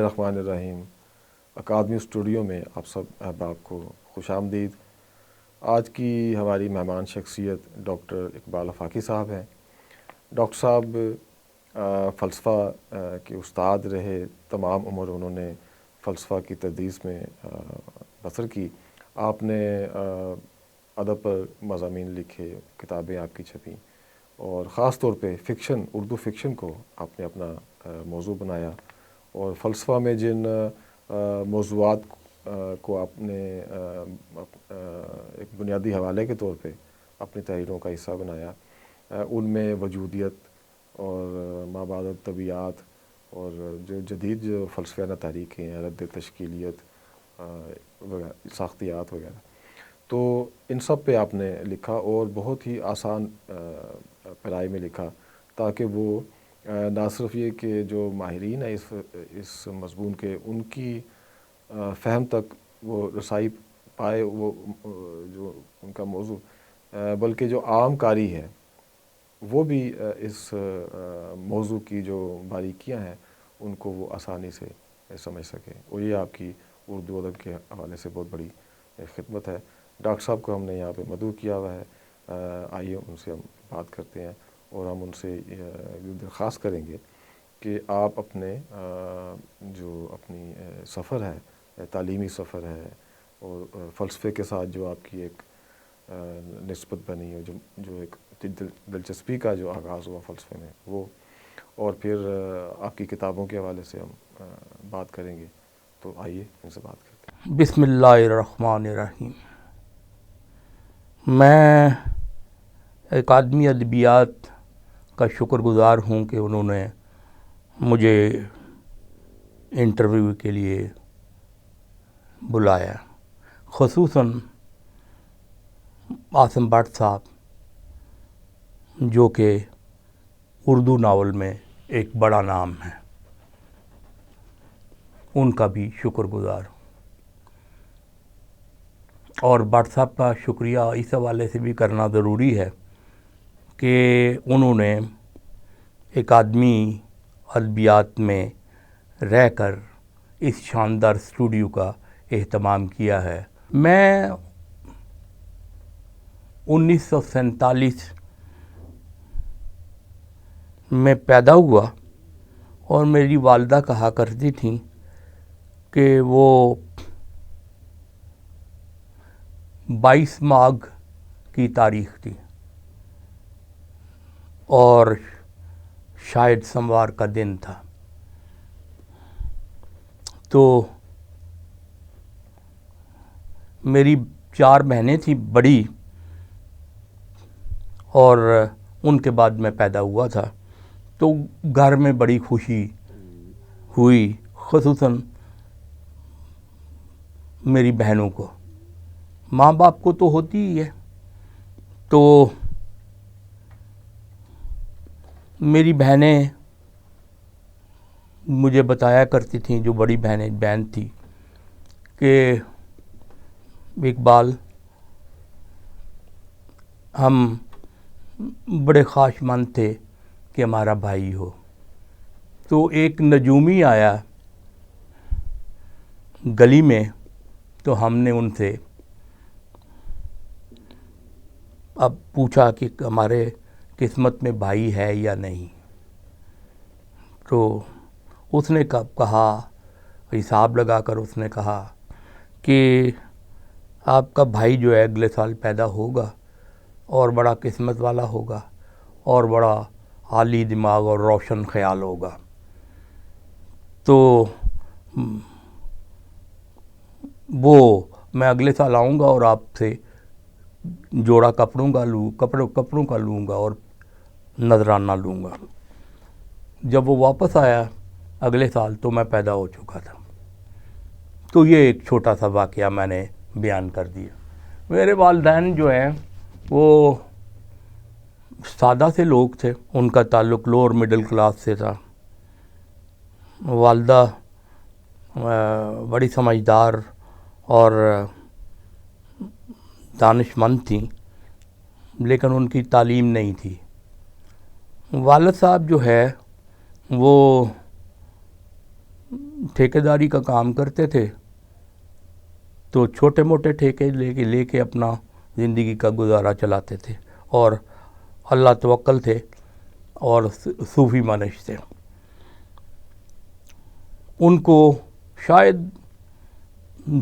الرحمن الرحیم۔ اکادمی اسٹوڈیو میں آپ سب احباب کو خوش آمدید۔ آج کی ہماری مہمان شخصیت ڈاکٹر اقبال آفاقی صاحب ہیں۔ ڈاکٹر صاحب فلسفہ کے استاد رہے، تمام عمر انہوں نے فلسفہ کی تدریس میں بسر کی۔ آپ نے ادب پر مضامین لکھے، کتابیں آپ کی چھپیں، اور خاص طور پہ فکشن، اردو فکشن کو آپ نے اپنا موضوع بنایا، اور فلسفہ میں جن موضوعات کو آپ نے ایک بنیادی حوالے کے طور پہ اپنی تحریروں کا حصہ بنایا، ان میں وجودیت اور ما بعد الطبیعیات اور جو جدید جو فلسفیانہ تحریکیں ہیں، رد تشکیلیت وغیرہ، ساختیات وغیرہ، تو ان سب پہ آپ نے لکھا، اور بہت ہی آسان پیرائی میں لکھا، تاکہ وہ نہ صرف یہ کہ جو ماہرین ہیں اس مضمون کے، ان کی فہم تک وہ رسائی پائے، وہ جو ان کا موضوع، بلکہ جو عام قاری ہے وہ بھی اس موضوع کی جو باریکیاں ہیں ان کو وہ آسانی سے سمجھ سکے، اور یہ آپ کی اردو ادب کے حوالے سے بہت بڑی خدمت ہے۔ ڈاکٹر صاحب کو ہم نے یہاں پہ مدعو کیا ہوا ہے، آئیے ان سے ہم بات کرتے ہیں، اور ہم ان سے درخواست کریں گے کہ آپ اپنے جو اپنی سفر ہے، تعلیمی سفر ہے، اور فلسفے کے ساتھ جو آپ کی ایک نسبت بنی ہے، جو ایک دلچسپی کا جو آغاز ہوا فلسفے میں، وہ، اور پھر آپ کی کتابوں کے حوالے سے ہم بات کریں گے۔ تو آئیے ان سے بات کرتے ہیں۔ بسم اللہ الرحمن الرحیم۔ میں اکادمی ادبیات کا شکر گزار ہوں کہ انہوں نے مجھے انٹرویو کے لیے بلایا، خصوصاً عاصم بٹ صاحب، جو کہ اردو ناول میں ایک بڑا نام ہے، ان کا بھی شکر گزار ہوں۔ اور بٹ صاحب کا شکریہ اس حوالے سے بھی کرنا ضروری ہے کہ انہوں نے اکادمی ادبیات میں رہ کر اس شاندار اسٹوڈیو کا اہتمام کیا ہے۔ میں 1947 میں پیدا ہوا، اور میری والدہ کہا کرتی تھیں کہ وہ 22 ماگھ کی تاریخ تھی، اور شاید سموار کا دن تھا، تو میری 4 بہنیں تھیں بڑی، اور ان کے بعد میں پیدا ہوا تھا، تو گھر میں بڑی خوشی ہوئی، خصوصاً میری بہنوں کو، ماں باپ کو تو ہوتی ہی ہے۔ تو میری بہنیں مجھے بتایا کرتی تھیں، جو بڑی بہن تھی، کہ اقبال، ہم بڑے خواہش مند تھے کہ ہمارا بھائی ہو۔ تو ایک نجومی آیا گلی میں، تو ہم نے ان سے اب پوچھا کہ ہمارے قسمت میں بھائی ہے یا نہیں، تو اس نے کہا، حساب لگا کر اس نے کہا کہ آپ کا بھائی جو ہے اگلے سال پیدا ہوگا، اور بڑا قسمت والا ہوگا، اور بڑا عالی دماغ اور روشن خیال ہوگا۔ تو وہ میں اگلے سال آؤں گا اور آپ سے جوڑا کپڑوں کا لوں گا اور نذرانہ لوں گا۔ جب وہ واپس آیا اگلے سال، تو میں پیدا ہو چکا تھا۔ تو یہ ایک چھوٹا سا واقعہ میں نے بیان کر دیا۔ میرے والدین جو ہیں وہ سادہ سے لوگ تھے، ان کا تعلق لوور مڈل کلاس سے تھا۔ والدہ بڑی سمجھدار اور دانش مند تھیں، لیکن ان کی تعلیم نہیں تھی۔ والد صاحب جو ہے وہ ٹھیکیداری کا کام کرتے تھے تو چھوٹے موٹے ٹھیکے لے کے اپنا زندگی کا گزارا چلاتے تھے، اور اللہ توکل تھے اور صوفی مانش تھے. ان کو شاید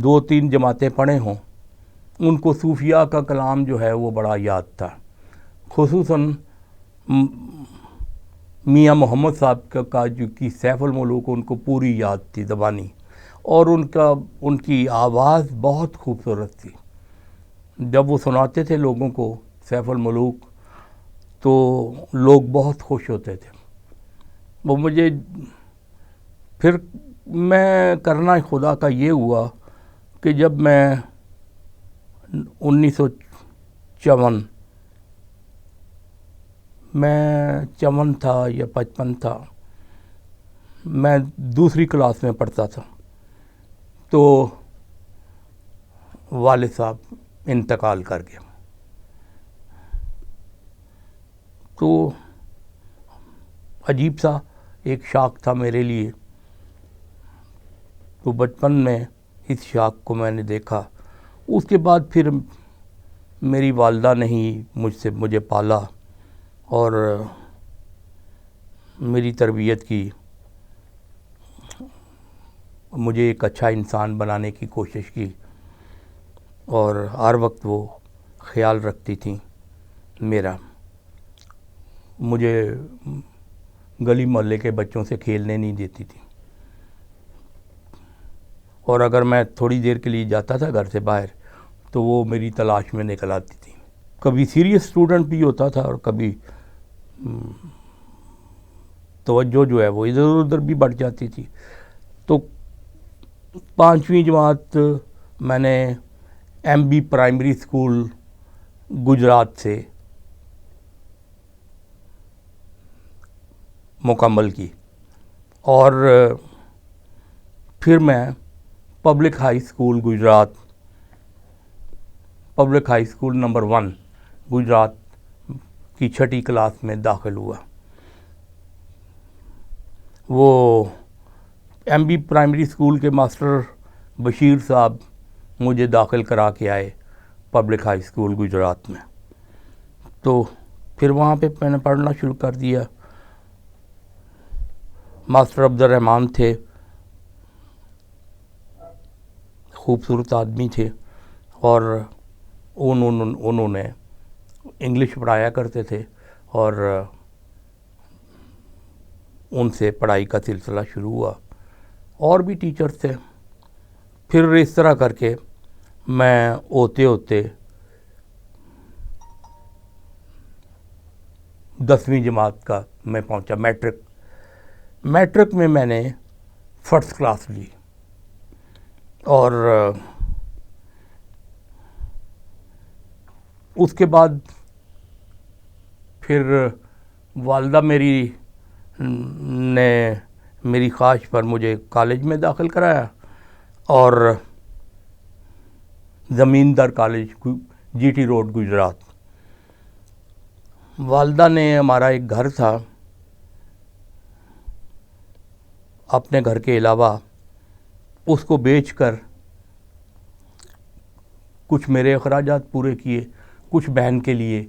2-3 جماعتیں پڑھے ہوں. ان کو صوفیاء کا کلام جو ہے وہ بڑا یاد تھا، خصوصاً میاں محمد صاحب کا جو کی سیف الملوک ان کو پوری یاد تھی زبانی، اور ان کی آواز بہت خوبصورت تھی. جب وہ سناتے تھے لوگوں کو سیف الملوک تو لوگ بہت خوش ہوتے تھے. وہ مجھے پھر میں کرنا خدا کا یہ ہوا کہ جب میں 1954 میں 54 تھا یا 55 تھا، میں دوسری کلاس میں پڑھتا تھا تو والد صاحب انتقال کر گئے. تو عجیب سا ایک شاک تھا میرے لیے. تو بچپن میں اس شاک کو میں نے دیکھا. اس کے بعد پھر میری والدہ نے ہی مجھے پالا اور میری تربیت کی، مجھے ایک اچھا انسان بنانے کی کوشش کی، اور ہر وقت وہ خیال رکھتی تھیں میرا. مجھے گلی محلے کے بچوں سے کھیلنے نہیں دیتی تھی، اور اگر میں تھوڑی دیر کے لیے جاتا تھا گھر سے باہر تو وہ میری تلاش میں نکل آتی تھی. کبھی سیریس اسٹوڈنٹ بھی ہوتا تھا اور کبھی توجہ جو ہے وہ ادھر ادھر بھی بڑھ جاتی تھی. تو 5ویں جماعت میں نے MB پرائمری اسکول گجرات سے مکمل کی، اور پھر میں public high school Gujarat, public high school number 1 Gujarat کی 6ٹھی کلاس میں داخل ہوا. وہ MB پرائمری اسکول کے ماسٹر بشیر صاحب مجھے داخل کرا کے آئے پبلک ہائی اسکول گجرات میں. تو پھر وہاں پہ میں نے پڑھنا شروع کر دیا. ماسٹر عبد الرحمن تھے، خوبصورت آدمی تھے، اور انہوں نے انگلش پڑھایا کرتے تھے، اور ان سے پڑھائی کا سلسلہ شروع ہوا. اور بھی ٹیچرز تھے. پھر اس طرح کر کے میں ہوتے 10ویں جماعت کا میں پہنچا. میٹرک میں نے فرسٹ کلاس لی، اور اس کے بعد پھر والدہ میری نے میری خواہش پر مجھے کالج میں داخل کرایا، اور زمیندر کالج GT روڈ گجرات. والدہ نے ہمارا ایک گھر تھا، اپنے گھر کے علاوہ اس کو بیچ کر کچھ میرے اخراجات پورے کیے، کچھ بہن کے لیے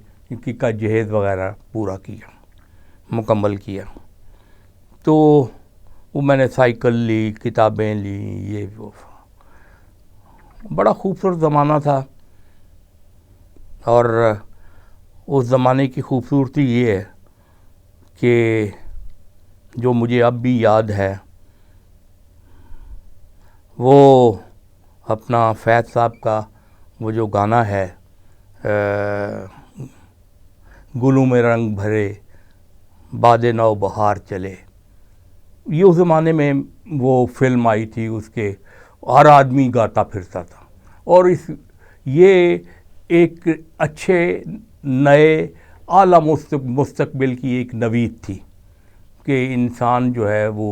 کا جہیز وغیرہ پورا کیا، مکمل کیا. تو وہ میں نے سائیکل لی، کتابیں لی، یہ وہ بڑا خوبصورت زمانہ تھا. اور اس زمانے کی خوبصورتی یہ ہے کہ جو مجھے اب بھی یاد ہے، وہ اپنا فیض صاحب کا وہ جو گانا ہے گلوں میں رنگ بھرے باد نو بہار چلے. یہ اس زمانے میں وہ فلم آئی تھی، اس کے ہر آدمی گاتا پھرتا تھا، اور یہ ایک اچھے نئے اعلیٰ مستقبل کی ایک نوید تھی کہ انسان جو ہے وہ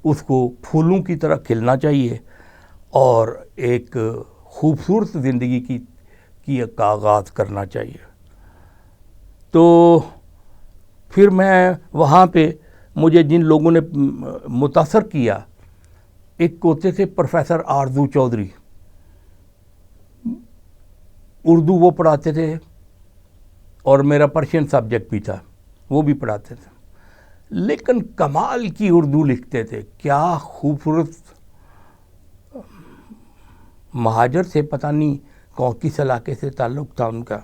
اس کو پھولوں کی طرح کھلنا چاہیے، اور ایک خوبصورت زندگی کی کا آغاز کرنا چاہیے. تو پھر میں وہاں پہ مجھے جن لوگوں نے متاثر کیا، ایک ہوتے تھے پروفیسر آرزو چودھری، اردو وہ پڑھاتے تھے اور میرا پرشین سبجیکٹ بھی تھا، وہ بھی پڑھاتے تھے، لیکن کمال کی اردو لکھتے تھے. کیا خوبصورت، مہاجر سے پتہ نہیں کس علاقے سے تعلق تھا ان کا،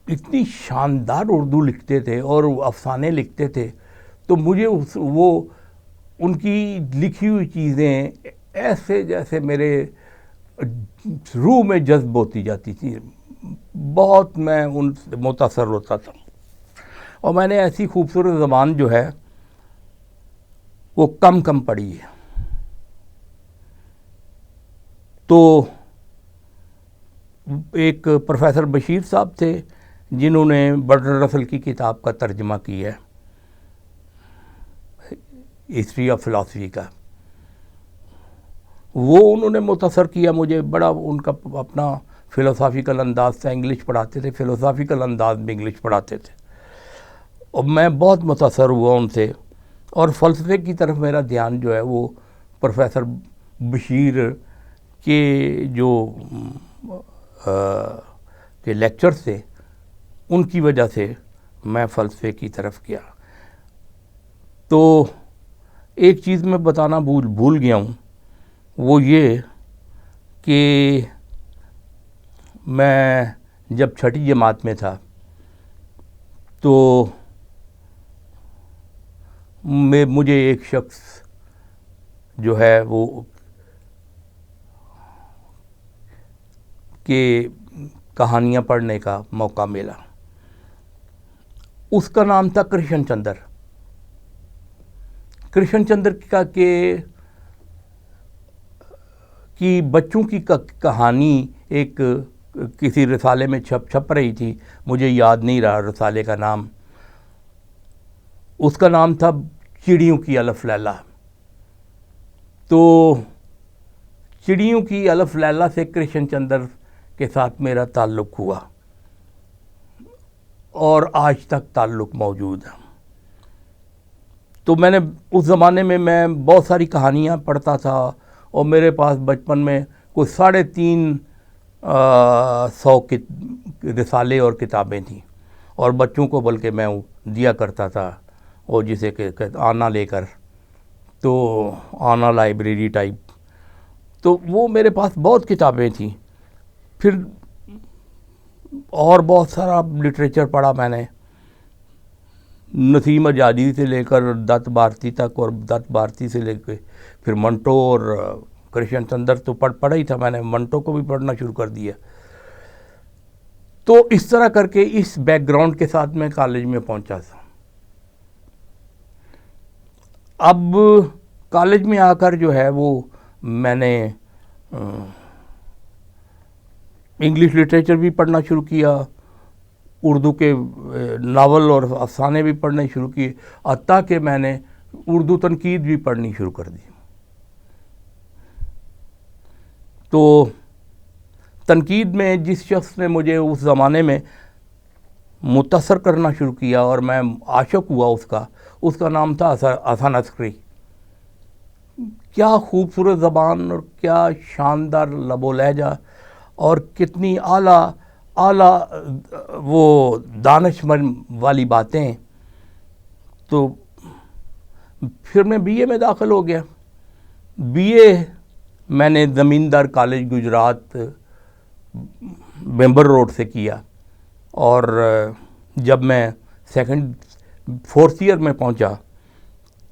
اتنی شاندار اردو لکھتے تھے اور افسانے لکھتے تھے. تو مجھے وہ ان کی لکھی ہوئی چیزیں ایسے جیسے میرے روح میں جذب ہوتی جاتی تھی. بہت میں ان سے متاثر ہوتا تھا. اور میں نے ایسی خوبصورت زبان جو ہے وہ کم پڑھی ہے. تو ایک پروفیسر بشیر صاحب تھے جنہوں نے برٹرن رسل کی کتاب کا ترجمہ کیا ہے، ہسٹری آف فلاسفی کا. وہ انہوں نے متاثر کیا مجھے بڑا. ان کا اپنا فلسافیکل انداز تھا، انگلش پڑھاتے تھے، فلسافیکل انداز میں انگلش پڑھاتے تھے، اور میں بہت متاثر ہوا ان سے. اور فلسفے کی طرف میرا دھیان جو ہے وہ پروفیسر بشیر کے جو لیکچرز تھے ان کی وجہ سے میں فلسفے کی طرف گیا. تو ایک چیز میں بتانا بھول گیا ہوں، وہ یہ کہ میں جب چھٹی جماعت میں تھا تو مجھے ایک شخص جو ہے وہ کہ کہانیاں پڑھنے کا موقع ملا. اس کا نام تھا کرشن چندر. کرشن چندر کا کی بچوں کی کہانی ایک کسی رسالے میں چھپ رہی تھی، مجھے یاد نہیں رہا رسالے کا نام. اس کا نام تھا چڑیوں کی الف لیلا. تو چڑیوں کی الف لیلا سے کرشن چندر کے ساتھ میرا تعلق ہوا اور آج تک تعلق موجود ہے. تو میں نے اس زمانے میں بہت ساری کہانیاں پڑھتا تھا، اور میرے پاس بچپن میں کوئی 350 رسالے اور کتابیں تھیں، اور بچوں کو بلکہ میں دیا کرتا تھا، اور جسے کہ آنا لے کر، تو آنا لائبریری ٹائپ. تو وہ میرے پاس بہت کتابیں تھیں. پھر اور بہت سارا لٹریچر پڑھا میں نے، نسیم اجادی سے لے کر دت بھارتی تک، اور دت بھارتی سے لے کے پھر منٹو اور کرشن چندر تو پڑھا ہی تھا میں نے، منٹو کو بھی پڑھنا شروع کر دیا. تو اس طرح کر کے اس بیک گراؤنڈ کے ساتھ میں کالج میں پہنچا تھا. اب کالج میں آ کر جو ہے وہ میں نے انگلش لٹریچر بھی پڑھنا شروع کیا، اردو کے ناول اور افسانے بھی پڑھنے شروع کیے، حتیٰ کہ میں نے اردو تنقید بھی پڑھنی شروع کر دی. تو تنقید میں جس شخص نے مجھے اس زمانے میں متاثر کرنا شروع کیا اور میں عاشق ہوا اس کا نام تھا حسن عسکری. کیا خوبصورت زبان اور کیا شاندار لب و لہجہ، اور کتنی اعلیٰ وہ دانشمند والی باتیں. تو پھر میں بی اے میں داخل ہو گیا. بی اے میں نے زمیندار کالج گجرات بیمبر روڈ سے کیا، اور جب میں فورتھ ایئر میں پہنچا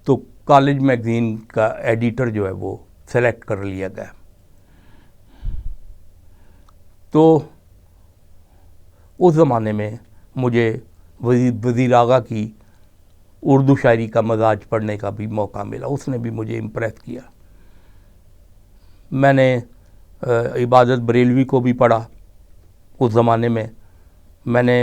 تو کالج میگزین کا ایڈیٹر جو ہے وہ سلیکٹ کر لیا گیا. تو اس زمانے میں مجھے وزیر آغا کی اردو شاعری کا مزاج پڑھنے کا بھی موقع ملا. اس نے بھی مجھے امپریس کیا. میں نے عبادت بریلوی کو بھی پڑھا. اس زمانے میں نے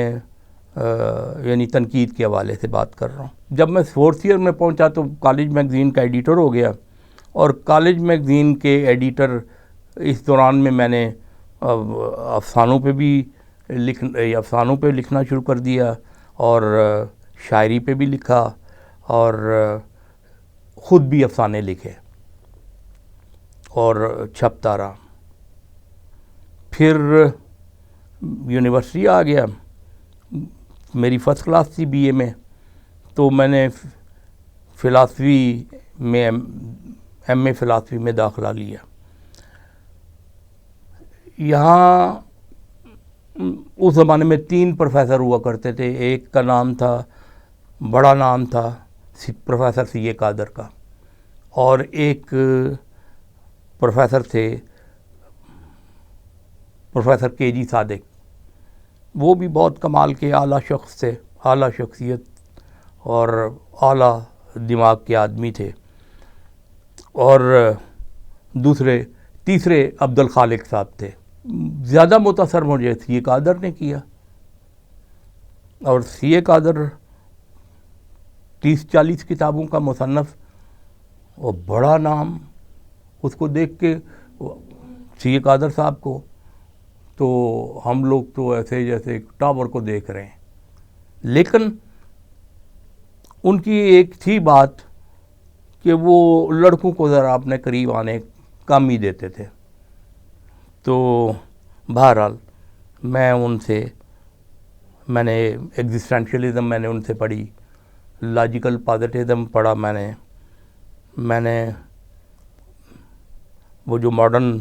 یعنی تنقید کے حوالے سے بات کر رہا ہوں. جب میں فورتھ ایئر میں پہنچا تو کالج میگزین کا ایڈیٹر ہو گیا، اور کالج میگزین کے ایڈیٹر اس دوران میں نے افسانوں پہ لکھنا شروع کر دیا، اور شاعری پہ بھی لکھا، اور خود بھی افسانے لکھے اور چھپتا رہا. پھر یونیورسٹی آ گیا, میری فرسٹ کلاس تھی بی اے میں, تو میں نے فلاسفی میں ایم اے فلاسفی میں داخلہ لیا. یہاں اس زمانے میں 3 پروفیسر ہوا کرتے تھے. ایک کا نام تھا, بڑا نام تھا پروفیسر سی اے قادر کا, اور ایک پروفیسر تھے پروفیسر کے جی صادق. وہ بھی بہت کمال کے اعلیٰ شخص تھے, اعلیٰ شخصیت اور اعلیٰ دماغ کے آدمی تھے. اور تیسرے عبد الخالق صاحب تھے. زیادہ متاثر مجھے سی اے قادر نے کیا, اور سی اے قادر 30-40 کتابوں کا مصنف, اور بڑا نام. اس کو دیکھ کے سی اے قادر صاحب کو تو ہم لوگ تو ایسے جیسے ایک ٹاور کو دیکھ رہے ہیں. لیکن ان کی ایک تھی بات کہ وہ لڑکوں کو ذرا اپنے قریب آنے کم ہی دیتے تھے. تو بہرحال میں نے ایگزسٹینشیلزم میں نے ان سے پڑھی, لاجیکل پازیٹیزم پڑھا میں نے وہ جو ماڈرن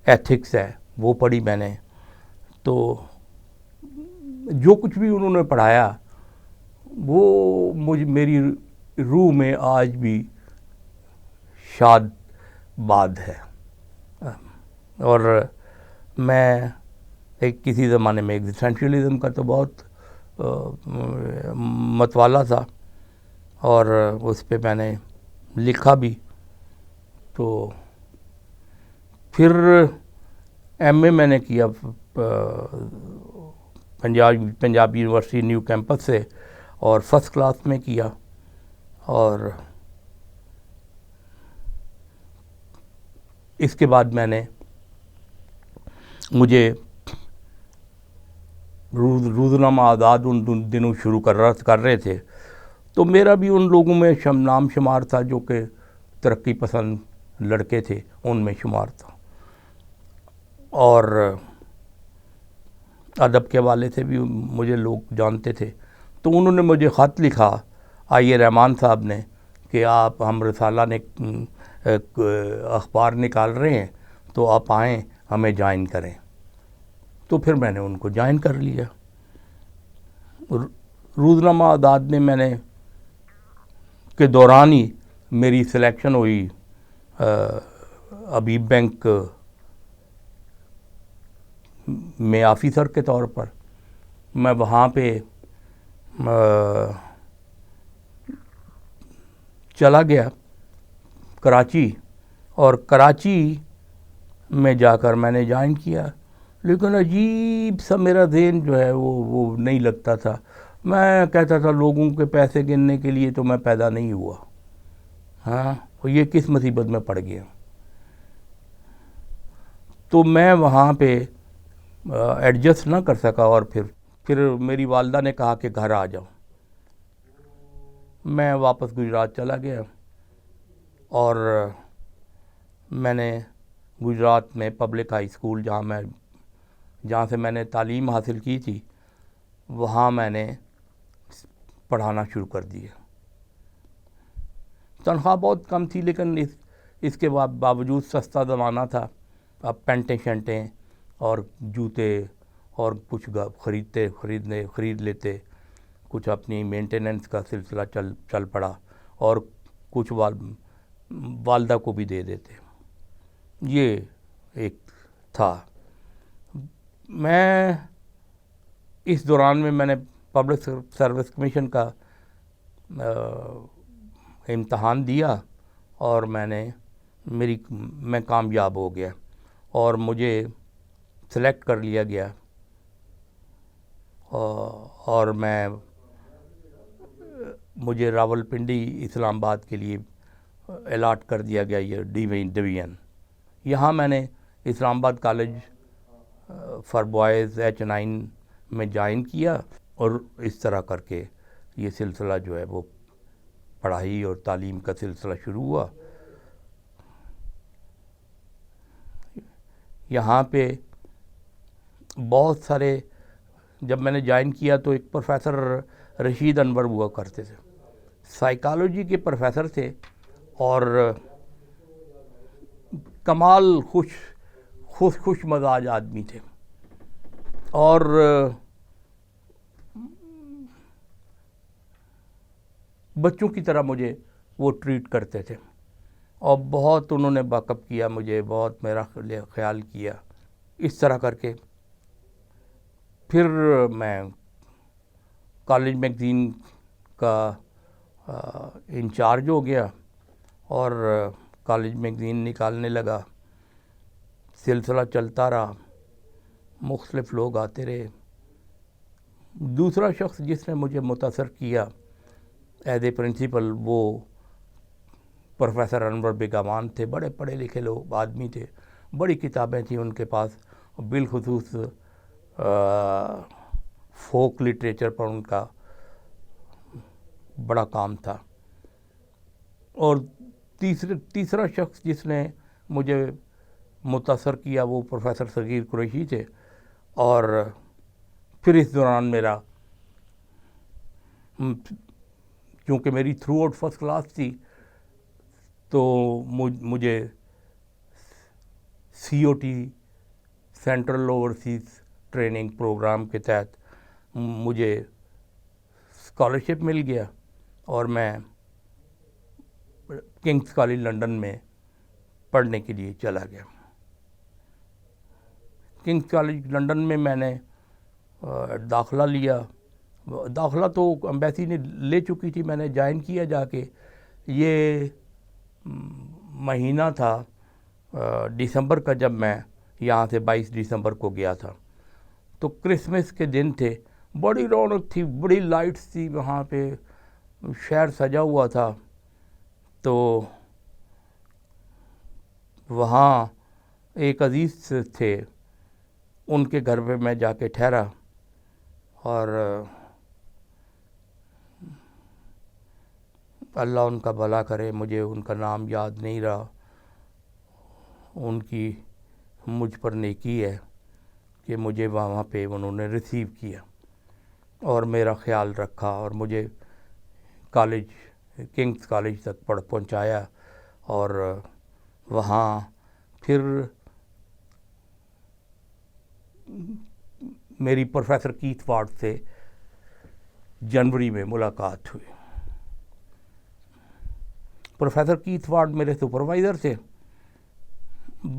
ایتھکس ہے وہ پڑھی میں نے. تو جو کچھ بھی انہوں نے پڑھایا وہ میری روح میں آج بھی شاد باد ہے. اور میں کسی زمانے میں ایگزسٹینشیلزم کا تو بہت متوالا تھا, اور اس پہ میں نے لکھا بھی. تو پھر ایم اے میں نے کیا پنجاب یونیورسٹی نیو کیمپس سے, اور فرسٹ کلاس میں کیا. اور اس کے بعد مجھے روزنامہ آزاد ان دنوں شروع کر رہے تھے, تو میرا بھی ان لوگوں میں نام شمار تھا جو کہ ترقی پسند لڑکے تھے, ان میں شمار تھا. اور ادب کے حوالے سے بھی مجھے لوگ جانتے تھے. تو انہوں نے مجھے خط لکھا آئی اے رحمان صاحب نے کہ ہم رسالہ نے اخبار نکال رہے ہیں, تو آپ آئیں ہمیں جوائن کریں. تو پھر میں نے ان کو جوائن کر لیا. روزنامہ آزاد میں نے کے دوران ہی میری سلیکشن ہوئی حبیب بینک میں آفیسر کے طور پر. میں وہاں پہ چلا گیا کراچی, اور کراچی میں جا کر میں نے جوائن کیا. لیکن عجیب سا میرا ذہن جو ہے وہ نہیں لگتا تھا. میں کہتا تھا لوگوں کے پیسے گننے کے لیے تو میں پیدا نہیں ہوا, ہاں یہ کس مصیبت میں پڑ گیا. تو میں وہاں پہ ایڈجسٹ نہ کر سکا, اور پھر میری والدہ نے کہا کہ گھر آ جاؤ. میں واپس گجرات چلا گیا, اور میں نے گجرات میں پبلک ہائی اسکول جہاں سے میں نے تعلیم حاصل کی تھی, وہاں میں نے پڑھانا شروع کر دیا. تنخواہ بہت کم تھی, لیکن اس کے باوجود سستا زمانہ تھا. اب پینٹیں شنٹیں اور جوتے اور کچھ خرید لیتے, کچھ اپنی مینٹیننس کا سلسلہ چل پڑا, اور کچھ والدہ کو بھی دے دیتے. یہ ایک تھا. میں اس دوران میں نے پبلک سروس کمیشن کا امتحان دیا, اور میں کامیاب ہو گیا, اور مجھے سلیکٹ کر لیا گیا. اور مجھے راولپنڈی اسلام آباد کے لیے الاٹ کر دیا گیا یہ ڈویژن. یہاں میں نے اسلام آباد کالج فار بوائز H9 میں جوائن کیا, اور اس طرح کر کے یہ سلسلہ جو ہے وہ پڑھائی اور تعلیم کا سلسلہ شروع ہوا. یہاں پہ بہت سارے، جب میں نے جوائن کیا تو ایک پروفیسر رشید انور ہوا کرتے تھے، سائیکالوجی کے پروفیسر تھے اور کمال خوش مزاج آدمی تھے، اور بچوں کی طرح مجھے وہ ٹریٹ کرتے تھے، اور بہت انہوں نے بیک اپ کیا مجھے، بہت میرا خیال کیا. اس طرح کر کے پھر میں کالج میگزین کا انچارج ہو گیا اور کالج میگزین نکالنے لگا. سلسلہ چلتا رہا، مختلف لوگ آتے رہے. دوسرا شخص جس نے مجھے متاثر کیا ایز اے پرنسپل وہ پروفیسر انور بیگمان تھے. بڑے پڑھے لکھے لوگ آدمی تھے، بڑی کتابیں تھیں ان کے پاس، بالخصوص فوک لٹریچر پر ان کا بڑا کام تھا. اور تیسرا شخص جس نے مجھے متاثر کیا وہ پروفیسر صغیر قریشی تھے. اور پھر اس دوران میرا، کیونکہ میری تھرو آؤٹ فرسٹ کلاس تھی تو مجھے COT central overseas training programme کے تحت مجھے اسکالرشپ مل گیا اور میں کنگس کالج لنڈن میں پڑھنے کے لیے چلا گیا. کنگس کالج لنڈن میں نے داخلہ لیا. داخلہ تو ایمبیسی نے لے چکی تھی، میں نے جوائن کیا جا کے. یہ مہینہ تھا دسمبر کا، جب میں یہاں سے 22 دسمبر کو گیا تھا. تو کرسمس کے دن تھے، بڑی رونق تھی، بڑی لائٹس تھی وہاں پہ، شہر سجا ہوا تھا. تو وہاں ایک عزیز تھے، ان کے گھر پہ میں جا کے ٹھہرا، اور اللہ ان کا بھلا کرے، مجھے ان کا نام یاد نہیں رہا. ان کی مجھ پر نیکی ہے کہ مجھے وہاں پہ انہوں نے ریسیو کیا اور میرا خیال رکھا اور مجھے کنگس کالج تک پہنچایا. اور وہاں پھر میری پروفیسر کیتھ وارڈ سے جنوری میں ملاقات ہوئی. پروفیسر کیتھ وارڈ میرے سپروائزر تھے،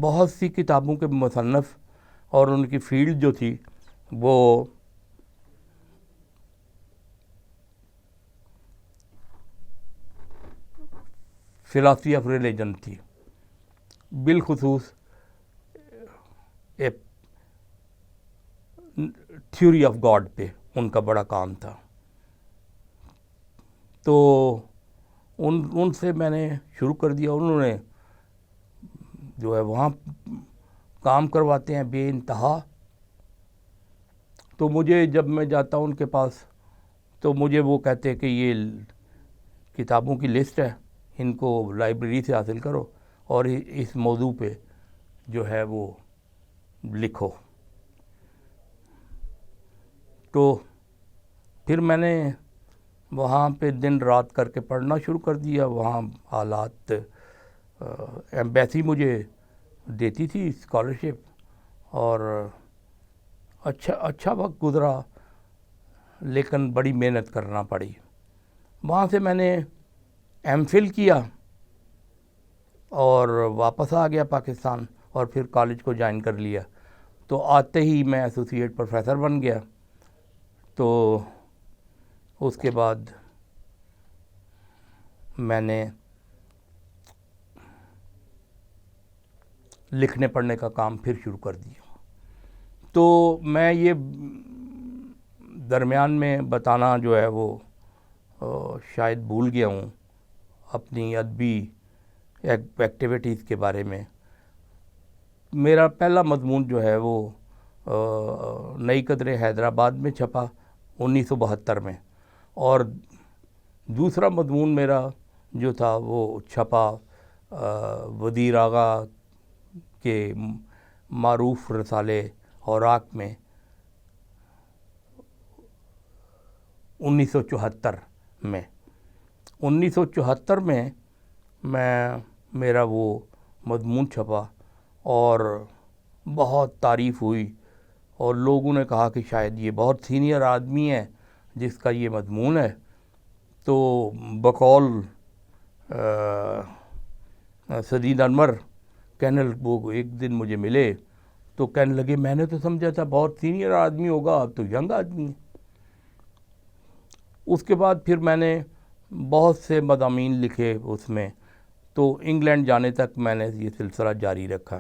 بہت سی کتابوں کے مصنف، اور ان کی فیلڈ جو تھی وہ فلاسفی آف ریلیجن تھی، بالخصوص تھیوری آف گاڈ پہ ان کا بڑا کام تھا. تو ان سے میں نے شروع کر دیا. انہوں نے جو ہے وہاں کام کرواتے ہیں بے انتہا. تو مجھے جب میں جاتا ہوں ان کے پاس تو مجھے وہ کہتے کہ یہ کتابوں کی لسٹ ہے، ان کو لائبریری سے حاصل کرو اور اس موضوع پہ جو ہے وہ لکھو. تو پھر میں نے وہاں پہ دن رات کر کے پڑھنا شروع کر دیا. وہاں حالات، ایمبیسی مجھے دیتی تھی اسکالرشپ، اور اچھا وقت گزرا، لیکن بڑی محنت کرنا پڑی. وہاں سے میں نے MPhil کیا اور واپس آ گیا پاکستان، اور پھر کالج کو جوائن کر لیا. تو آتے ہی میں ایسوسیٹ پروفیسر بن گیا. تو اس کے بعد میں نے لکھنے پڑھنے کا کام پھر شروع کر دیا. تو میں یہ درمیان میں بتانا جو ہے وہ شاید بھول گیا ہوں اپنی ادبی ایکٹیویٹیز کے بارے میں. میرا پہلا مضمون جو ہے وہ نئی قدریں حیدرآباد میں چھپا 1972 میں، اور دوسرا مضمون میرا جو تھا وہ چھپا وزیر آغا کے معروف رسالے اوراق میں 1974 میں 1974 میں میرا وہ مضمون چھپا اور بہت تعریف ہوئی اور لوگوں نے کہا کہ شاید یہ بہت سینئر آدمی ہے جس کا یہ مضمون ہے. تو بقول سدید انور کہنے وہ ایک دن مجھے ملے تو کہنے لگے میں نے تو سمجھا تھا بہت سینئر آدمی ہوگا، اب تو ینگ آدمی ہے. اس کے بعد پھر میں نے بہت سے مضامین لکھے اس میں، تو انگلینڈ جانے تک میں نے یہ سلسلہ جاری رکھا.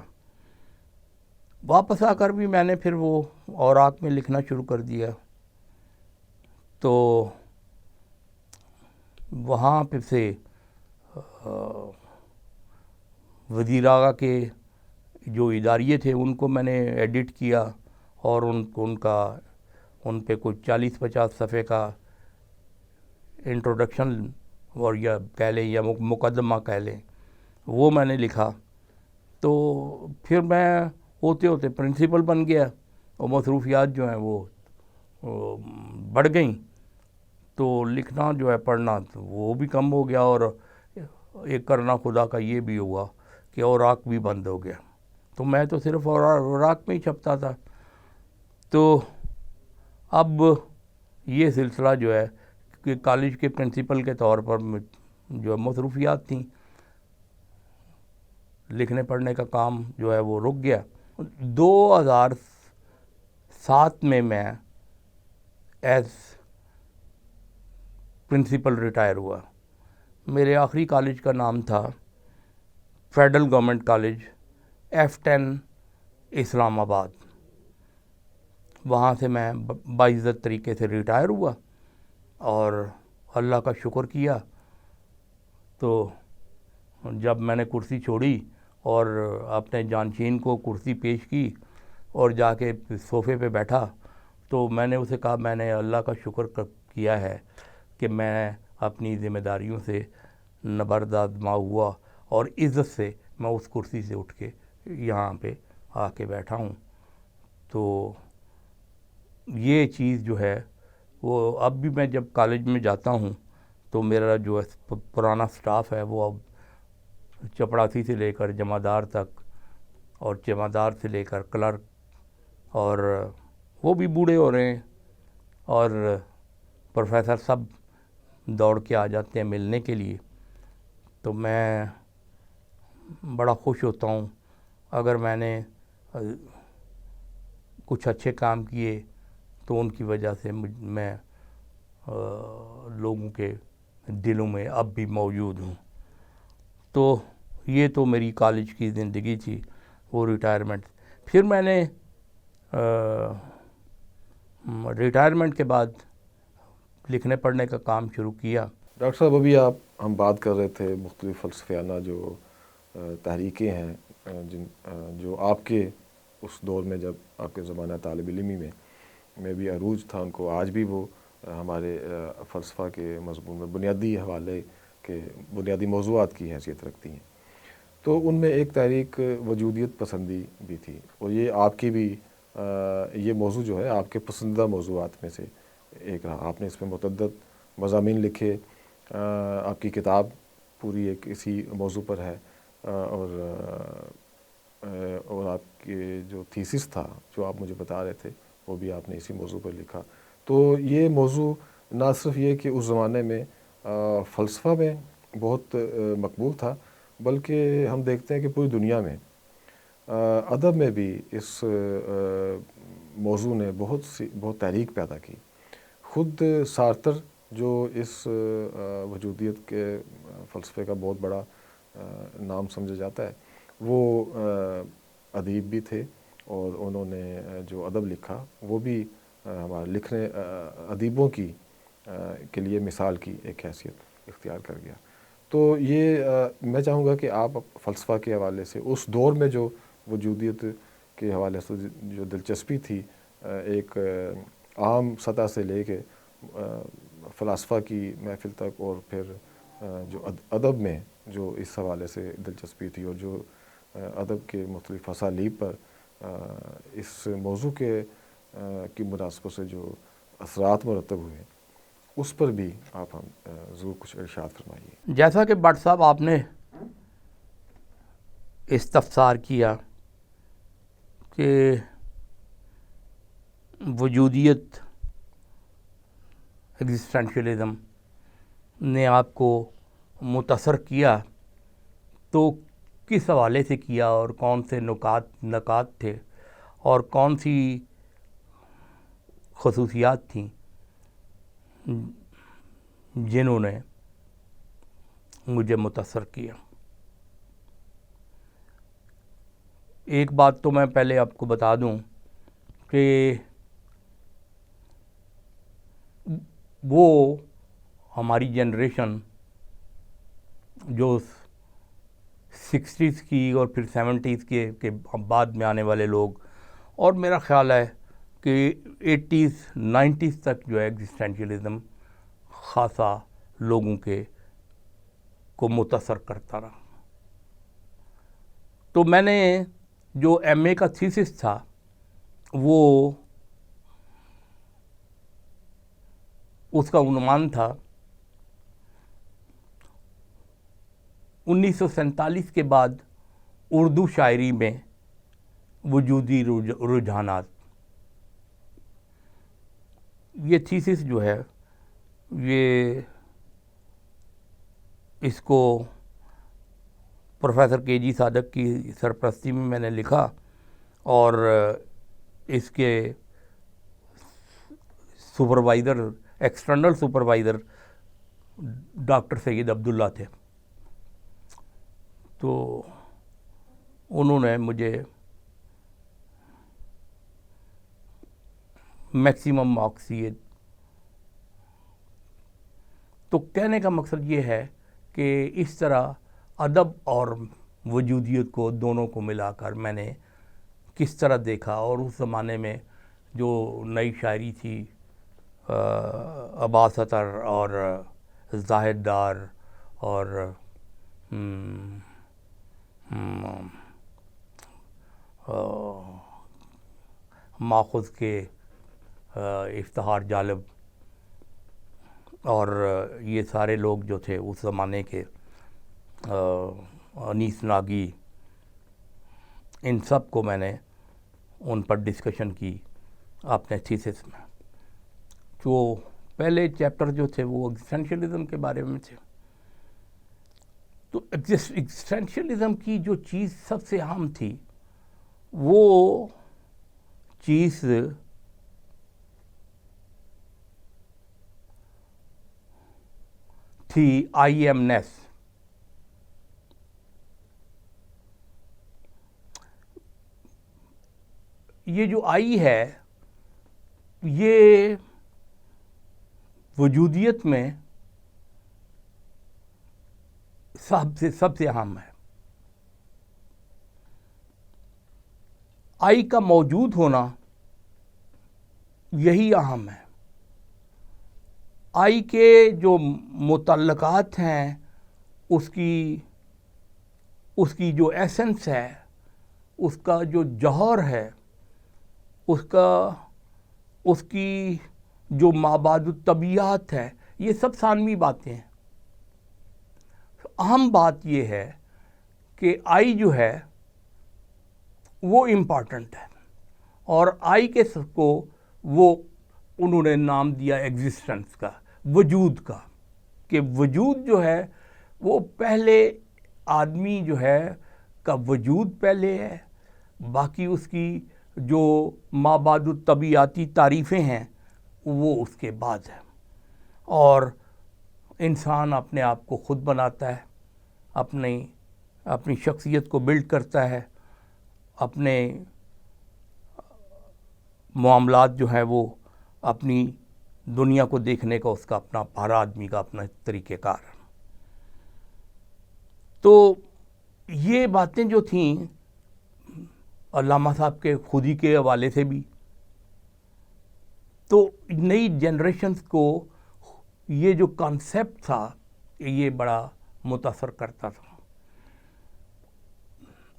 واپس آ کر بھی میں نے پھر وہ اوراق میں لکھنا شروع کر دیا. تو وہاں پہ سے وزیر اعلیٰ کے جو اداریے تھے ان کو میں نے ایڈٹ کیا اور ان پہ کچھ 40-50 صفحے کا انٹروڈکشن اور یا کہہ لیں یا مقدمہ کہہ لیں وہ میں نے لکھا. تو پھر میں ہوتے ہوتے پرنسپل بن گیا اور مصروفیات جو ہیں وہ بڑھ گئیں، تو لکھنا جو ہے پڑھنا تو وہ بھی کم ہو گیا اور ایک کرنا خدا کا یہ بھی ہوا کہ اوراق بھی بند ہو گیا. تو میں تو صرف اوراق میں ہی چھپتا تھا. تو اب یہ سلسلہ جو ہے کہ کالج کے پرنسپل کے طور پر جو مصروفیات تھیں، لکھنے پڑھنے کا کام جو ہے وہ رک گیا. 2007 میں ایز پرنسپل ریٹائر ہوا. میرے آخری کالج کا نام تھا فیڈرل گورنمنٹ کالج F10 اسلام آباد. وہاں سے میں باعزت طریقے سے ریٹائر ہوا اور اللہ کا شکر کیا. تو جب میں نے کرسی چھوڑی اور اپنے جانشین کو کرسی پیش کی اور جا کے صوفے پہ بیٹھا تو میں نے اسے کہا میں نے اللہ کا شکر کیا ہے کہ میں اپنی ذمہ داریوں سے نبردازما ہوا اور عزت سے میں اس کرسی سے اٹھ کے یہاں پہ آ کے بیٹھا ہوں. تو یہ چیز جو ہے وہ اب بھی میں جب کالج میں جاتا ہوں تو میرا جو ہے پرانا سٹاف ہے وہ اب چپڑاسی سے لے کر جمعدار تک اور جمعدار سے لے کر کلرک، اور وہ بھی بوڑھے ہو رہے ہیں اور پروفیسر سب دوڑ کے آ جاتے ہیں ملنے کے لیے. تو میں بڑا خوش ہوتا ہوں اگر میں نے کچھ اچھے کام کیے تو ان کی وجہ سے میں لوگوں کے دلوں میں اب بھی موجود ہوں. تو یہ تو میری کالج کی زندگی تھی، وہ ریٹائرمنٹ. پھر میں نے ریٹائرمنٹ کے بعد لکھنے پڑھنے کا کام شروع کیا. ڈاکٹر صاحب ابھی ہم بات کر رہے تھے مختلف فلسفیانہ جو تحریکیں ہیں جو آپ کے اس دور میں جب آپ کے زمانہ طالب علمی میں بھی عروج تھا، ان کو آج بھی وہ ہمارے فلسفہ کے مضمون میں بنیادی حوالے کے بنیادی موضوعات کی حیثیت رکھتی ہیں. تو ان میں ایک تحریک وجودیت پسندی بھی تھی اور یہ آپ کی بھی یہ موضوع جو ہے آپ کے پسندیدہ موضوعات میں سے ایک رہا. آپ نے اس میں متعدد مضامین لکھے، آپ کی کتاب پوری ایک اسی موضوع پر ہے اور آپ کے جو تھیسس تھا جو آپ مجھے بتا رہے تھے وہ بھی آپ نے اسی موضوع پر لکھا. تو یہ موضوع نہ صرف یہ کہ اس زمانے میں فلسفہ میں بہت مقبول تھا، بلکہ ہم دیکھتے ہیں کہ پوری دنیا میں ادب میں بھی اس موضوع نے بہت تحریک پیدا کی. خود سارتر جو اس وجودیت کے فلسفے کا بہت بڑا نام سمجھا جاتا ہے، وہ ادیب بھی تھے اور انہوں نے جو ادب لکھا وہ بھی ہمارے لکھنے ادیبوں کے لیے مثال کی ایک حیثیت اختیار کر گیا. تو یہ میں چاہوں گا کہ آپ فلسفہ کے حوالے سے اس دور میں جو وجودیت کے حوالے سے جو دلچسپی تھی ایک عام سطح سے لے کے فلاسفہ کی محفل تک، اور پھر جو ادب میں جو اس حوالے سے دلچسپی تھی، اور جو ادب کے مختلف اسالیب پر اس موضوع کی مناسبت سے جو اثرات مرتب ہوئے، اس پر بھی آپ ہم ضرور کچھ ارشاد فرمائیے۔ جیسا کہ بٹ صاحب آپ نے استفسار کیا کہ وجودیت ایگزسٹینشیلزم نے آپ کو متاثر کیا، تو کس حوالے سے کیا، اور کون سے نکات تھے، اور کون سی خصوصیات تھیں جنہوں نے مجھے متاثر کیا۔ ایک بات تو میں پہلے آپ کو بتا دوں کہ وہ ہماری جنریشن جو 60s کی اور پھر 70s کے بعد میں آنے والے لوگ، اور میرا خیال ہے کہ 80s 90s تک جو ہے ایگزسٹینشیلزم خاصا لوگوں کو متاثر کرتا رہا۔ تو میں نے جو ایم اے کا تھیسس تھا وہ اس کا عنوان تھا 1947 کے بعد اردو شاعری میں وجودی رجحانات۔ یہ تھیسس جو ہے یہ اس کو پروفیسر کے جی صادق کی سرپرستی میں نے لکھا، اور اس کے سپروائزر ایکسٹرنل سپروائزر ڈاکٹر سید عبداللہ تھے۔ تو انہوں نے مجھے میکسیمم مارکس دیے۔ تو کہنے کا مقصد یہ ہے کہ اس طرح ادب اور وجودیت کو دونوں کو ملا کر میں نے کس طرح دیکھا، اور اس زمانے میں جو نئی شاعری تھی عباس اطہر اور زاہد ڈار اور ماخذ کے افتخار جالب، اور یہ سارے لوگ جو تھے اس زمانے کے، انیس ناگی، ان سب کو میں نے ان پر ڈسکشن کی اپنے تھیسس میں۔ تو پہلے چیپٹر جو تھے وہ ایگزسٹینشیلزم کے بارے میں تھے۔ تو ایگزسٹینشیلزم کی جو چیز سب سے اہم تھی وہ چیز تھی آئی ایم نیس۔ یہ جو آئی ہے یہ وجودیت میں سب سے اہم ہے۔ آئی کا موجود ہونا یہی اہم ہے۔ آئی کے جو متعلقات ہیں، اس کی جو ایسنس ہے، اس کا جو جوہر ہے، اس کی جو مابعد الطبیعات ہے، یہ سب ثانوی باتیں ہیں۔ اہم بات یہ ہے کہ آئی جو ہے وہ امپارٹنٹ ہے، اور آئی کے کو وہ انہوں نے نام دیا ایگزسٹنس کا، وجود کا، کہ وجود جو ہے وہ پہلے آدمی جو ہے کا وجود پہلے ہے، باقی اس کی جو مابعد الطبیعاتی تعریفیں ہیں وہ اس کے بعد ہے۔ اور انسان اپنے آپ کو خود بناتا ہے، اپنی شخصیت کو بلڈ کرتا ہے، اپنے معاملات جو ہیں وہ اپنی دنیا کو دیکھنے کا اس کا اپنا، ہر آدمی کا اپنا طریقہ کار۔ تو یہ باتیں جو تھیں علامہ صاحب کے خود ہی کے حوالے سے بھی، تو نئی جنریشنز کو یہ جو کانسیپٹ تھا یہ بڑا متاثر کرتا تھا.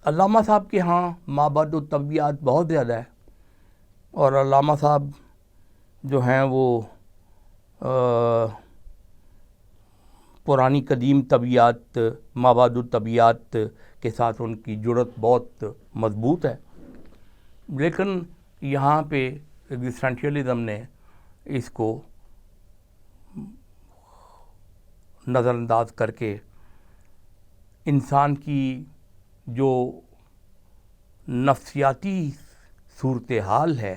علامہ صاحب کے ہاں مابعد الطبیعات بہت زیادہ ہے, اور علامہ صاحب جو ہیں وہ پرانی قدیم طبیعت مابعد الطبیعت کے ساتھ ان کی جڑت بہت مضبوط ہے. لیکن یہاں پہ ایگزسٹینشیلزم نے اس کو نظر انداز کر کے انسان کی جو نفسیاتی صورتحال ہے,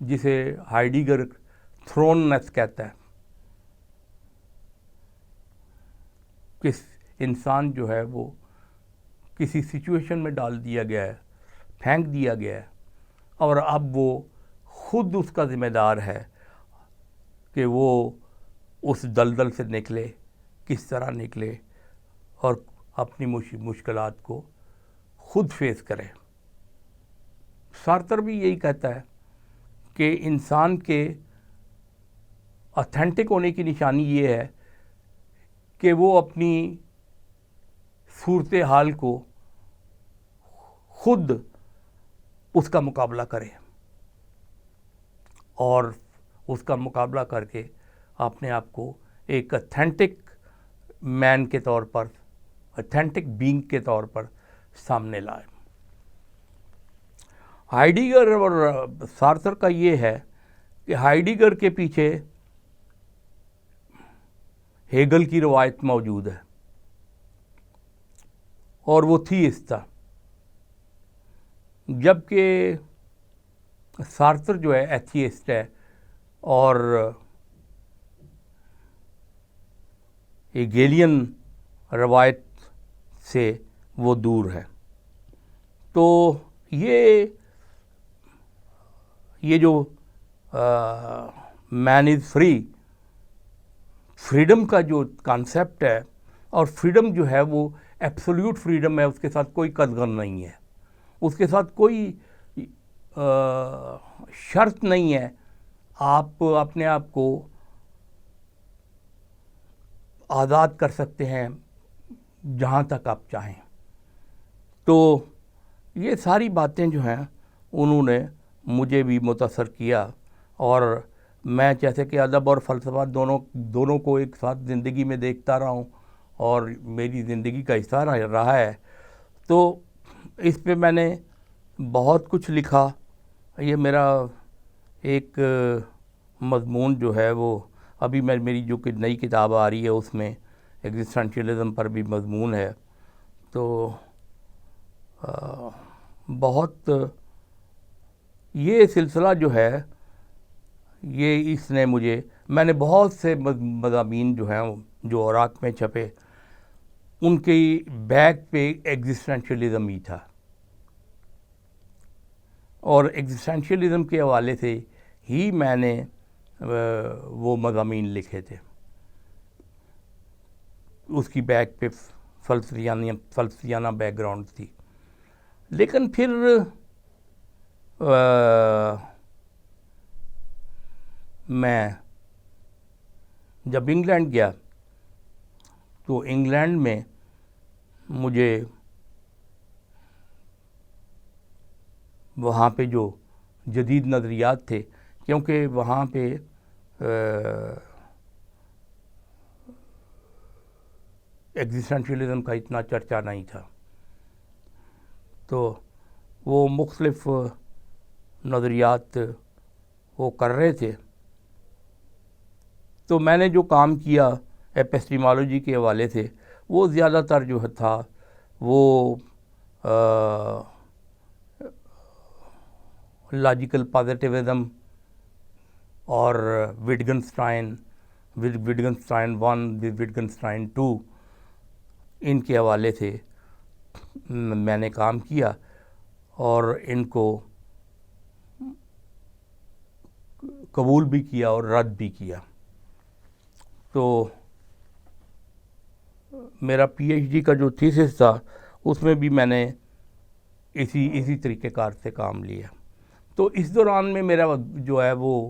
جسے ہائیڈگر تھروننس کہتا ہے, کہ انسان جو ہے وہ کسی سچویشن میں ڈال دیا گیا ہے, پھینک دیا گیا ہے, اور اب وہ خود اس کا ذمہ دار ہے کہ وہ اس دلدل سے نکلے, کس طرح نکلے, اور اپنی مشکلات کو خود فیس کرے. سارتر بھی یہی کہتا ہے کہ انسان کے اتھینٹک ہونے کی نشانی یہ ہے کہ وہ اپنی صورتحال کو خود اس کا مقابلہ کرے, اور اس کا مقابلہ کر کے اپنے آپ کو ایک اتھینٹک مین کے طور پر, اتھینٹک بینگ کے طور پر سامنے لائے. ہائیڈگر اور سارتر کا یہ ہے کہ ہائیڈگر کے پیچھے ہیگل کی روایت موجود ہے, اور وہ تھیسٹ تھا, جبکہ سارتر جو ہے ایتھیسٹ ہے اور ہیگیلین روایت سے وہ دور ہے. تو یہ جو مین از فری, فریڈم کا جو کانسیپٹ ہے, اور فریڈم جو ہے وہ ایبسولوٹ فریڈم ہے, اس کے ساتھ کوئی قدغن نہیں ہے, اس کے ساتھ کوئی شرط نہیں ہے. آپ اپنے آپ کو آزاد کر سکتے ہیں جہاں تک آپ چاہیں. تو یہ ساری باتیں جو ہیں انہوں نے مجھے بھی متاثر کیا, اور میں جیسے کہ ادب اور فلسفہ دونوں کو ایک ساتھ زندگی میں دیکھتا رہا ہوں, اور میری زندگی کا حصہ رہا ہے. تو اس پہ میں نے بہت کچھ لکھا. یہ میرا ایک مضمون جو ہے وہ ابھی میری جو کہ نئی کتاب آ رہی ہے اس میں ایگزسٹینشیلزم پر بھی مضمون ہے. تو بہت یہ سلسلہ جو ہے یہ اس نے میں نے بہت سے مضامین جو ہیں جو اوراق میں چھپے ان کی بیک پہ ایگزسٹینشیلزم ہی تھا, اور ایگزسٹینشیلزم کے حوالے سے ہی میں نے وہ مضامین لکھے تھے. اس کی بیک پہ فلسفیانہ بیک گراؤنڈ تھی. لیکن پھر میں جب انگلینڈ گیا تو انگلینڈ میں مجھے وہاں پہ جو جدید نظریات تھے, کیونکہ وہاں پہ ایگزسٹینشیلزم کا اتنا چرچا نہیں تھا, تو وہ مختلف نظریات وہ کر رہے تھے. تو میں نے جو کام کیا ایپسٹیمالوجی کے حوالے سے وہ زیادہ تر جو تھا وہ لاجیکل پازیٹیوزم اور وٹگنسٹائن 1 وٹگنسٹائن 2 ان کے حوالے سے میں نے کام کیا, اور ان کو قبول بھی کیا اور رد بھی کیا. تو میرا پی ایچ ڈی کا جو تھیسس تھا اس میں بھی میں نے اسی طریقہ کار سے کام لیا. تو اس دوران میں میرا جو ہے وہ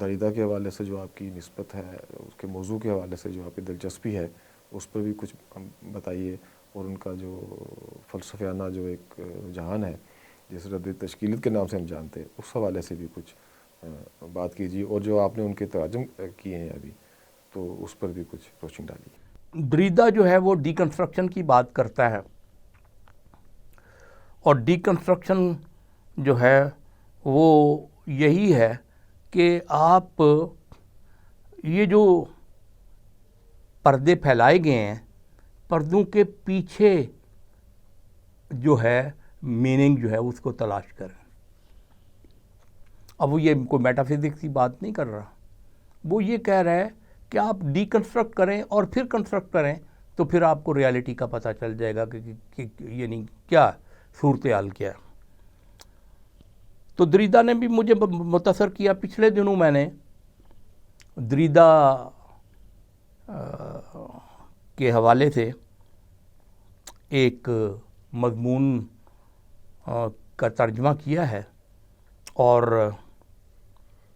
دریدہ کے حوالے سے جو آپ کی نسبت ہے، اس کے موضوع کے حوالے سے جو آپ کی دلچسپی ہے، اس پر بھی کچھ بتائیے، اور ان کا جو فلسفیانہ جو ایک جہان ہے جس رد تشکیلیت کے نام سے ہم جانتے ہیں، اس حوالے سے بھی کچھ بات کیجیے، اور جو آپ نے ان کے تراجم کیے ہیں ابھی، تو اس پر بھی کچھ روشنی ڈالیے۔ دریدہ جو ہے وہ ڈی کنسٹرکشن کی بات کرتا ہے، اور ڈی کنسٹرکشن جو ہے وہ یہی ہے کہ آپ یہ جو پردے پھیلائے گئے ہیں، پردوں کے پیچھے جو ہے میننگ جو ہے اس کو تلاش کریں۔ اب وہ یہ کوئی میٹا فزکس کی بات نہیں کر رہا، وہ یہ کہہ رہا ہے کہ آپ ڈی کنسٹرکٹ کریں اور پھر کنسٹرکٹ کریں، تو پھر آپ کو ریالٹی کا پتہ چل جائے گا کہ یعنی کیا صورتحال کیا ہے۔ تو دریدہ نے بھی مجھے متاثر کیا۔ پچھلے دنوں میں نے دریدہ کے حوالے سے ایک مضمون کا ترجمہ کیا ہے، اور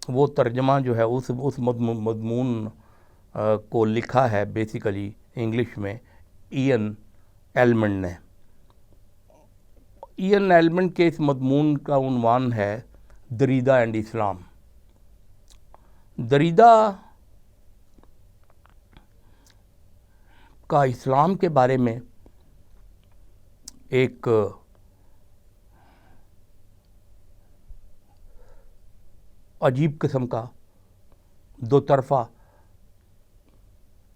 وہ ترجمہ جو ہے اس مضمون کو لکھا ہے بیسیکلی انگلش میں ایئن ایلمنڈ نے۔ ایئن ایلمنڈ کے اس مضمون کا عنوان ہے دریدہ اینڈ اسلام۔ دریدہ کا اسلام کے بارے میں ایک عجیب قسم کا دو طرفہ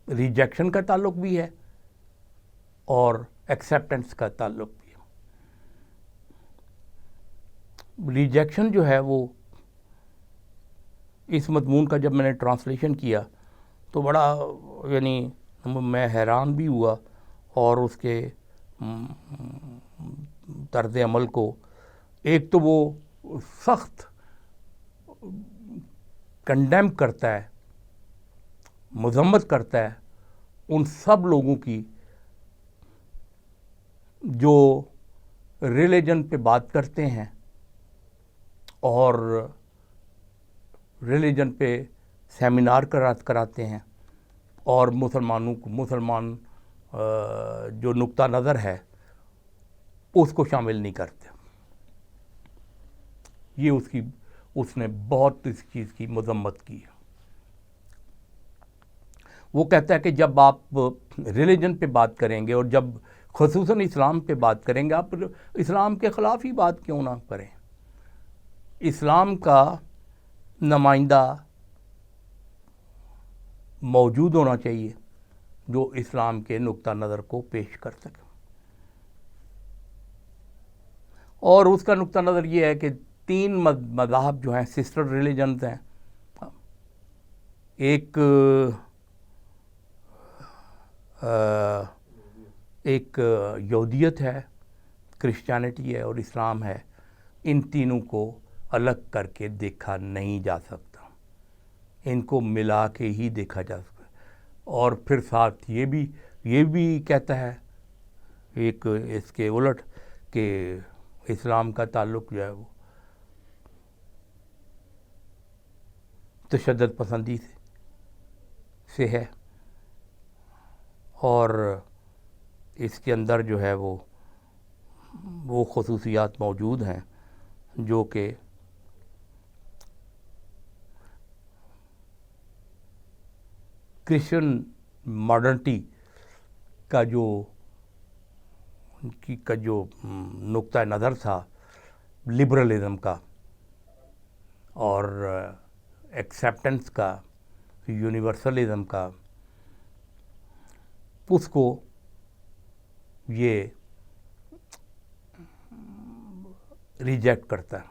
ریجیکشن کا تعلق بھی ہے اور ایکسیپٹنس کا تعلق بھی ہے۔ ریجیکشن جو ہے وہ اس مضمون کا جب میں نے ٹرانسلیشن کیا تو بڑا یعنی میں حیران بھی ہوا، اور اس کے طرز عمل کو، ایک تو وہ سخت کنڈیم کرتا ہے، مذمت کرتا ہے ان سب لوگوں کی جو ریلیجن پہ بات کرتے ہیں اور ریلیجن پہ سیمینار کراتے ہیں، اور مسلمان جو نقطہ نظر ہے اس کو شامل نہیں کرتے۔ یہ اس نے بہت اس چیز کی مذمت کی ہے۔ وہ کہتا ہے کہ جب آپ ریلیجن پہ بات کریں گے، اور جب خصوصاً اسلام پہ بات کریں گے، آپ اسلام کے خلاف ہی بات کیوں نہ کریں۔ اسلام کا نمائندہ موجود ہونا چاہیے جو اسلام کے نقطہ نظر کو پیش کر سکے، اور اس کا نقطہ نظر یہ ہے کہ 3 مذاہب جو ہیں سسٹر ریلیجنز ہیں۔ ایک یہودیت ہے، کرسچینٹی ہے اور اسلام ہے۔ ان تینوں کو الگ کر کے دیکھا نہیں جا سکتا، ان کو ملا کے ہی دیکھا جا سکتا۔ اور پھر ساتھ یہ بھی کہتا ہے ایک اس کے الٹ کہ اسلام کا تعلق جو ہے وہ تشدد پسندی سے ہے، اور اس کے اندر جو ہے وہ خصوصیات موجود ہیں جو کہ کرسچن ماڈرنٹی کا جو نقطہ نظر تھا، لبرلزم کا اور ایکسیپٹنس کا، یونیورسلزم کا، اس کو یہ ریجیکٹ کرتا ہے۔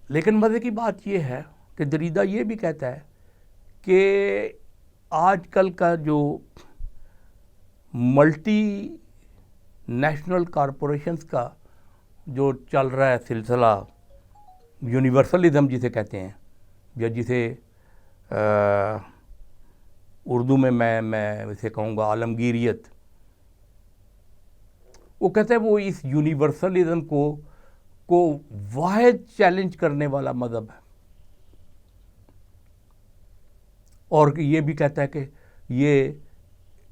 لیکن مزے کی بات یہ ہے کہ دریدہ یہ بھی کہتا ہے کہ آج کل کا جو ملٹی نیشنل کارپوریشنز کا جو چل رہا ہے سلسلہ، یونیورسلزم جسے کہتے ہیں، یا جسے اردو میں میں اسے کہوں گا عالمگیریت، وہ کہتے ہیں وہ اس یونیورسلزم کو واحد چیلنج کرنے والا مذہب ہے۔ اور یہ بھی کہتا ہے کہ یہ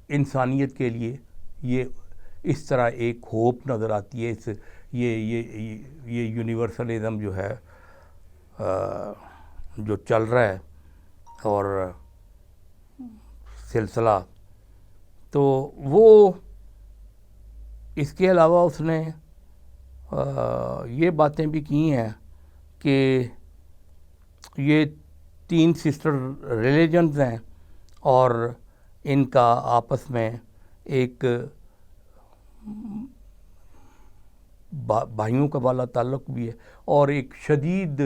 انسانیت کے لیے یہ اس طرح ایک ہوپ نظر آتی ہے، اس یہ یونیورسلزم جو ہے جو چل رہا ہے اور سلسلہ، تو وہ اس کے علاوہ اس نے یہ باتیں بھی کی ہیں کہ یہ 3 سسٹر ریلیجنز ہیں اور ان کا آپس میں ایک بھائیوں کا والا تعلق بھی ہے اور ایک شدید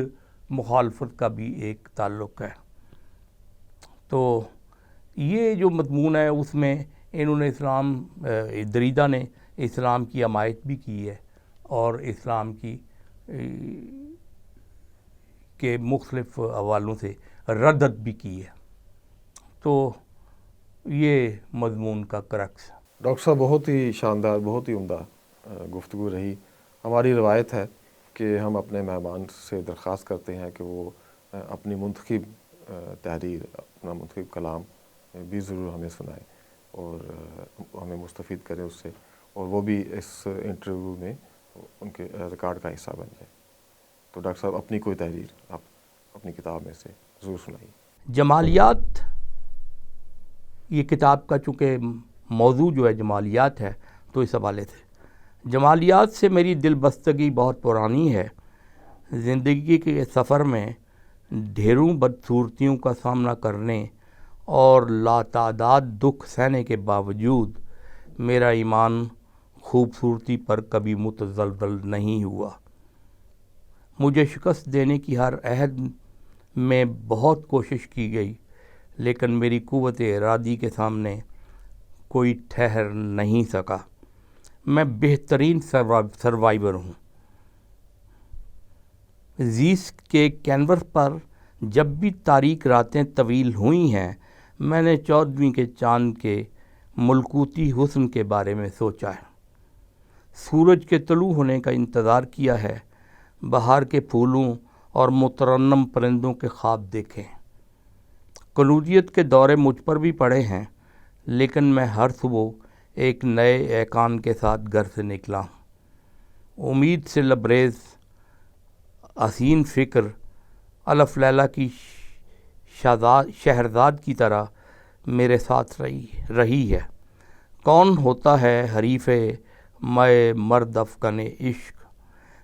مخالفت کا بھی ایک تعلق ہے۔ تو یہ جو مضمون ہے اس میں انہوں نے دریدہ نے اسلام کی حمایت بھی کی ہے اور اسلام کے مختلف حوالوں سے ردت بھی کی ہے۔ تو یہ مضمون کا کرکس۔ ڈاکٹر صاحب بہت ہی شاندار، بہت ہی عمدہ گفتگو رہی۔ ہماری روایت ہے کہ ہم اپنے مہمان سے درخواست کرتے ہیں کہ وہ اپنی منتخب تحریر، اپنا منتخب کلام بھی ضرور ہمیں سنائیں اور ہمیں مستفید کریں اس سے، اور وہ بھی اس انٹرویو میں ان کے ریکارڈ کا حصہ بن جائے۔ تو ڈاکٹر صاحب اپنی کوئی تحریر آپ اپنی کتاب میں سے ضرور سنائیے۔ جمالیات، یہ کتاب کا چونکہ موضوع جو ہے جمالیات ہے، تو اس حوالے سے جمالیات سے میری دل بستگی بہت پرانی ہے۔ زندگی کے سفر میں ڈھیروں بدصورتیوں کا سامنا کرنے اور لاتعداد دکھ سہنے کے باوجود میرا ایمان خوبصورتی پر کبھی متزلزل نہیں ہوا۔ مجھے شکست دینے کی ہر عہد میں بہت کوشش کی گئی، لیکن میری قوت ارادی کے سامنے کوئی ٹھہر نہیں سکا۔ میں بہترین سروائیور ہوں۔ زیست کے کینوس پر جب بھی تاریک راتیں طویل ہوئی ہیں، میں نے 14ویں کے چاند کے ملکوتی حسن کے بارے میں سوچا ہے، سورج کے طلوع ہونے کا انتظار کیا ہے، بہار کے پھولوں اور مترنم پرندوں کے خواب دیکھے۔ قنوجیت کے دورے مجھ پر بھی پڑے ہیں، لیکن میں ہر صبح ایک نئے ایقان کے ساتھ گھر سے نکلا ہوں۔ امید سے لبریز حسین فکر الف لیلہ کی شہرزاد کی طرح میرے ساتھ رہی ہے۔ کون ہوتا ہے حریف میں مرد افکن عشق؟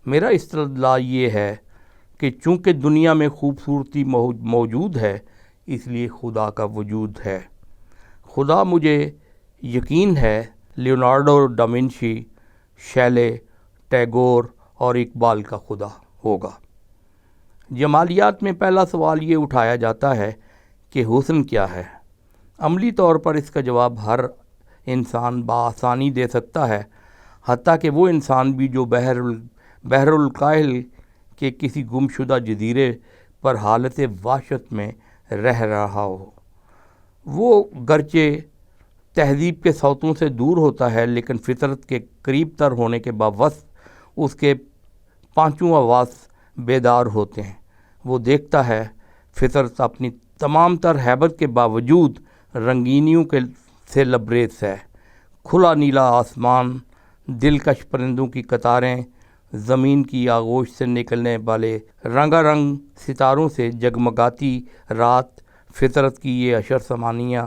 میرا استدلال یہ ہے کہ چونکہ دنیا میں خوبصورتی موجود ہے، اس لیے خدا کا وجود ہے۔ خدا، مجھے یقین ہے، لیونارڈو ڈا ونچی، شیلے، ٹیگور اور اقبال کا خدا ہوگا۔ جمالیات میں پہلا سوال یہ اٹھایا جاتا ہے کہ حسن کیا ہے؟ عملی طور پر اس کا جواب ہر انسان بآسانی دے سکتا ہے، حتیٰ کہ وہ انسان بھی جو بحر الکاہل کے کسی گمشدہ جزیرے پر حالت وحشت میں رہ رہا ہو۔ وہ گرچہ تہذیب کے صوتوں سے دور ہوتا ہے، لیکن فطرت کے قریب تر ہونے کے باوجود اس کے پانچوں حواس بیدار ہوتے ہیں۔ وہ دیکھتا ہے فطرت اپنی تمام تر ہیبت کے باوجود رنگینیوں سے لبریز ہے۔ کھلا نیلا آسمان، دلکش پرندوں کی قطاریں، زمین کی آغوش سے نکلنے والے رنگا رنگ ستاروں سے جگمگاتی رات، فطرت کی یہ اشر ثمانیہ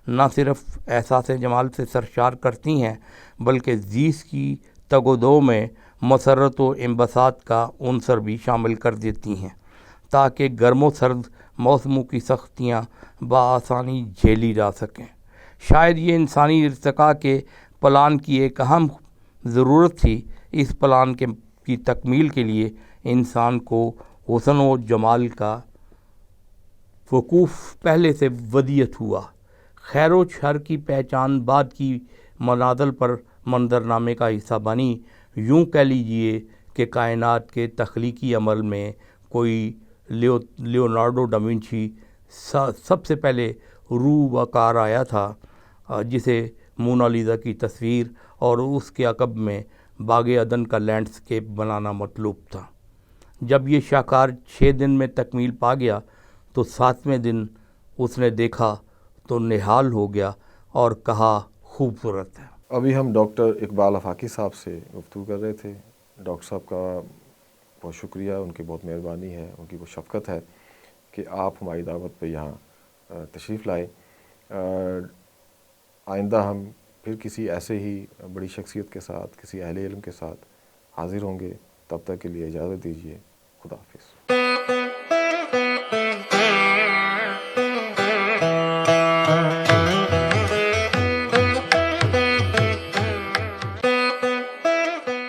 نہ صرف احساس جمال سے سرشار کرتی ہیں، بلکہ زیست کی تگ و دو میں مسرت و انبساط کا عنصر بھی شامل کر دیتی ہیں، تاکہ گرم و سرد موسموں کی سختیاں بآسانی جھیلی جا سکیں۔ شاید یہ انسانی ارتقاء کے پلان کی ایک اہم ضرورت تھی۔ اس پلان کی تکمیل کے لیے انسان کو حسن و جمال کا وقوف پہلے سے ودیت ہوا۔ خیر و شر کی پہچان بعد کی منازل پر منظرنامے کا حصہ بنی۔ یوں کہہ لیجئے کہ کائنات کے تخلیقی عمل میں کوئی لیونارڈو ڈا ونچی سب سے پہلے روبہ آیا تھا، جسے مونالیزا کی تصویر اور اس کے عقب میں باغ عدن کا لینڈسکیپ بنانا مطلوب تھا۔ جب یہ شاہکار 6 دن میں تکمیل پا گیا تو 7ویں دن اس نے دیکھا تو نہال ہو گیا اور کہا خوبصورت ہے۔ ابھی ہم ڈاکٹر اقبال آفاقی صاحب سے گفتگو کر رہے تھے۔ ڈاکٹر صاحب کا بہت شکریہ، ان کی بہت مہربانی ہے، ان کی بہت شفقت ہے کہ آپ ہماری دعوت پہ یہاں تشریف لائے۔ آئندہ ہم پھر کسی ایسے ہی بڑی شخصیت کے ساتھ، کسی اہل علم کے ساتھ حاضر ہوں گے۔ تب تک کے لیے اجازت دیجیے۔ خدا حافظ۔